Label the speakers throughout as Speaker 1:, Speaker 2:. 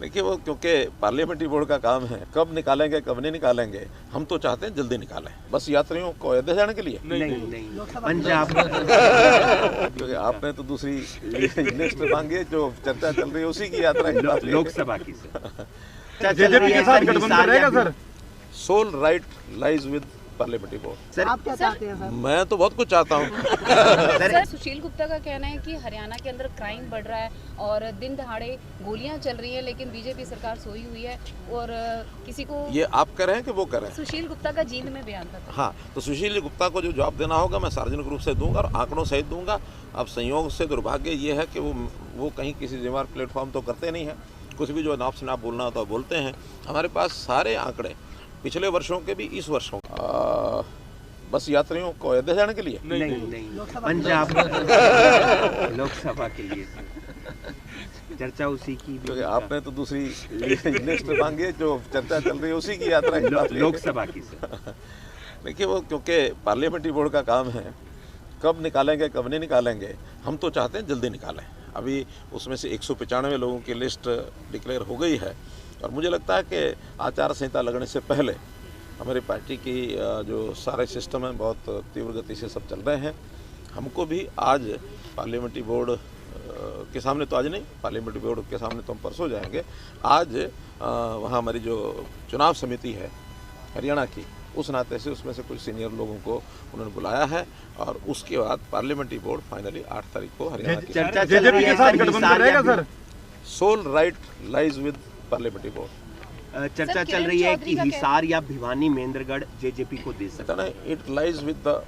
Speaker 1: देखिए वो क्योंकि पार्लियामेंट्री बोर्ड का काम है, कब निकालेंगे कब नहीं निकालेंगे, हम तो चाहते हैं जल्दी निकालें, बस यात्रियों को अयोध्या जाने के लिए
Speaker 2: नहीं पंजाब
Speaker 1: क्योंकि आपने तो दूसरी लिस्ट मांगी है, जो चर्चा चल रही है उसी की यात्रा की बात है।
Speaker 2: लोकसभा की
Speaker 3: जेजेपी के साथ गठबंधन रहेगा sir.
Speaker 1: Sole right lies with parliamentary board.
Speaker 2: Sir
Speaker 4: आप क्या चाहते हैं सर?
Speaker 1: मैं तो बहुत कुछ चाहता हूँ।
Speaker 5: सर सुशील गुप्ता का कहना है कि हरियाणा के अंदर क्राइम बढ़ रहा है और दिन दहाड़े गोलियां चल रही हैं, लेकिन बीजेपी सरकार सोई हुई है और किसी को
Speaker 1: ये आप कह रहे हैं कि वो कह रहे हैं?
Speaker 5: सुशील गुप्ता का जींद में बयान था।
Speaker 1: हाँ, तो सुशील गुप्ता को जो जवाब देना होगा मैं सार्वजनिक रूप से दूंगा और आंकड़ों सहित दूंगा। अब संयोग से दुर्भाग्य ये है कि वो कहीं किसी जिम्मेवार प्लेटफॉर्म तो करते नहीं हैं, कुछ भी जो नाप से नाप बोलना होता है बोलते हैं। हमारे पास सारे आंकड़े पिछले वर्षों के भी इस वर्षों बस यात्रियों को अयोध्या जाने के लिए
Speaker 2: नहीं पंजाब लोकसभा के लिए चर्चा उसी की
Speaker 1: क्योंकि आपने तो दूसरी लिस्ट मांगी है, जो चर्चा चल रही है उसी की यात्रा की बात है।
Speaker 2: लोकसभा की
Speaker 1: देखिए वो क्योंकि पार्लियामेंट्री बोर्ड का काम है, कब निकालेंगे कब नहीं निकालेंगे, हम तो चाहते हैं जल्दी निकालें। अभी उसमें से 195 लोगों की लिस्ट डिक्लेयर हो गई है और मुझे लगता है कि आचार संहिता लगने से पहले हमारी पार्टी की जो सारे सिस्टम है बहुत तीव्र गति से सब चल रहे हैं। हमको भी आज पार्लियामेंट्री बोर्ड के सामने, तो आज नहीं, पार्लियामेंट्री बोर्ड के सामने तो हम परसों जाएंगे। आज वहाँ हमारी जो चुनाव समिति है हरियाणा की, उस नाते से उसमें से कुछ सीनियर लोगों को उन्होंने बुलाया है और उसके बाद पार्लियामेंट्री बोर्ड फाइनली 8 तारीख को हरियाणा की
Speaker 2: चर्चा
Speaker 3: जेजेपी के साथ गठबंधन रहेगा sir.
Speaker 1: Sole right lies with parliamentary board.
Speaker 2: चर्चा चल रही है कि हिसार या भिवानी मेंद्रगढ़ जेजेपी को दे सकता है।
Speaker 1: It lies with the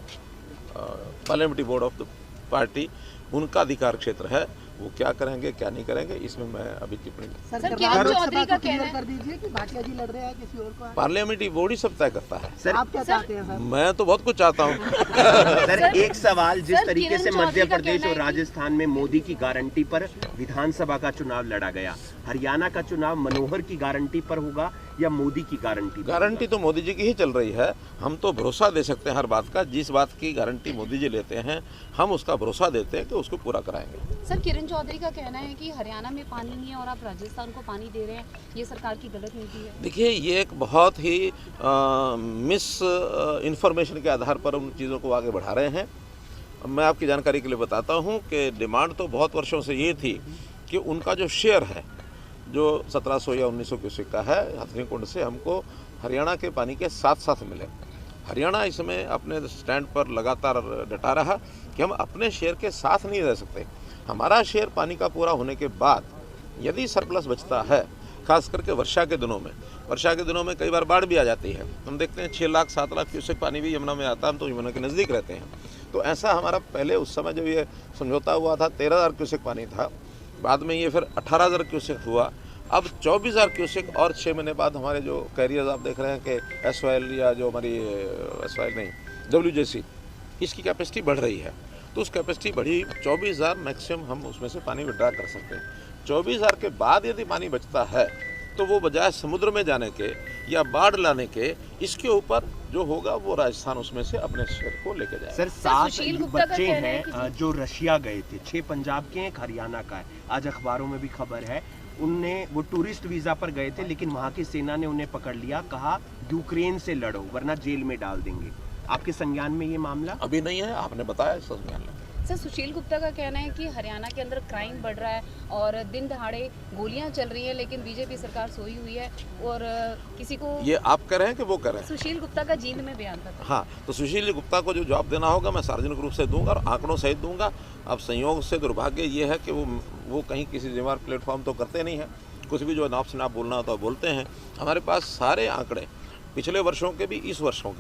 Speaker 1: parliamentary board of the party, उनका अधिकार क्षेत्र है, वो क्या करेंगे क्या नहीं करेंगे इसमें मैं अभी टिप्पणी
Speaker 5: सर किरण चौधरी का कहना
Speaker 4: कर दीजिए कि भाटिया जी लड़ रहे हैं किसी और को।
Speaker 1: पार्लियामेंट्री बोर्ड ही सब तय करता है।
Speaker 2: सर
Speaker 4: आप क्या चाहते हैं सर?
Speaker 1: मैं तो बहुत कुछ चाहता हूँ।
Speaker 2: सर एक सवाल, जिस
Speaker 5: सर,
Speaker 2: तरीके से
Speaker 5: किरण
Speaker 2: मध्य
Speaker 5: चौधरी का
Speaker 2: प्रदेश
Speaker 5: कहना
Speaker 2: और
Speaker 5: है कि-
Speaker 2: राजस्थान में मोदी की गारंटी पर विधानसभा का चुनाव लड़ा गया, हरियाणा का चुनाव मनोहर की गारंटी पर होगा या मोदी की गारंटी पर?
Speaker 1: गारंटी तो मोदी जी की ही चल रही है। हम तो भरोसा दे सकते हैं हर बात का, जिस बात की गारंटी मोदी जी लेते हैं हम उसका भरोसा देते हैं कि उसको पूरा कराएंगे।
Speaker 5: सर किरण चौधरी का कहना है कि हरियाणा में पानी नहीं है और आप राजस्थान को पानी दे रहे हैं, ये सरकार की गलत नीति है।
Speaker 1: देखिए ये एक बहुत ही मिस इन्फॉर्मेशन के आधार पर उन चीज़ों को आगे बढ़ा रहे हैं। मैं आपकी जानकारी के लिए बताता हूँ कि डिमांड तो बहुत वर्षों से ये थी कि उनका जो शेयर है जो 1700 या 1900 क्यूसेक का है हथनीकुंड से, हमको हरियाणा के पानी के साथ साथ मिले। हरियाणा इसमें अपने स्टैंड पर लगातार डटा रहा कि हम अपने शेयर के साथ नहीं रह सकते। हमारा शेयर पानी का पूरा होने के बाद यदि सरप्लस बचता है, खास करके वर्षा के दिनों में कई बार बाढ़ भी आ जाती है। हम देखते हैं 6 लाख 7 लाख क्यूसेक पानी भी यमुना में आता है, हम तो यमुना के नज़दीक रहते हैं। तो ऐसा हमारा पहले उस समय जब ये समझौता हुआ था 13,000 क्यूसेक पानी था, बाद में ये फिर 18,000 क्यूसेक हुआ, अब 24,000 क्यूसेक और 6 महीने बाद हमारे जो कैरियर्स आप देख रहे हैं कि SYL या जो हमारी SYL नहीं WJC, इसकी कैपेसिटी बढ़ रही है। तो उस कैपेसिटी बढ़ी 24,000 मैक्सिमम हम उसमें से पानी विड्रा कर सकते हैं। 24,000 के बाद यदि पानी बचता है तो वो बजाय समुद्र में जाने के या बाढ़ लाने के, इसके ऊपर जो होगा वो राजस्थान उसमें से अपने शेयर को लेके जाएगा।
Speaker 2: सर 7
Speaker 5: सुशील गुप्ता का
Speaker 2: बच्चे
Speaker 5: कहना है
Speaker 2: हैं जो रशिया गए थे, 6 पंजाब के हैं, एक हरियाणा का है। आज अखबारों में भी खबर है वो टूरिस्ट वीजा पर गए थे, लेकिन वहाँ की सेना ने उन्हें पकड़ लिया, कहा यूक्रेन से लड़ो वरना जेल में डाल देंगे। आपके संज्ञान में ये मामला?
Speaker 1: अभी नहीं है, आपने बताया इस संज्ञान में।
Speaker 5: सर सुशील गुप्ता का कहना है कि हरियाणा के अंदर क्राइम बढ़ रहा है और दिन दहाड़े गोलियां चल रही हैं, लेकिन बीजेपी सरकार सोई हुई है और किसी को।
Speaker 1: ये आप कह रहे हैं कि वो कह रहे हैं?
Speaker 5: सुशील गुप्ता का जींद में बयान था।
Speaker 1: हाँ, तो सुशील गुप्ता को जो जवाब देना होगा मैं सार्वजनिक रूप से दूंगा और आंकड़ों सहित दूंगा। अब संयोग से दुर्भाग्य ये है कि वो कहीं किसी जिम्मेवार प्लेटफॉर्म तो करते नहीं हैं, कुछ भी जो नाप से नाप बोलना होता है बोलते हैं। हमारे पास सारे आंकड़े पिछले वर्षों के भी इस वर्षों के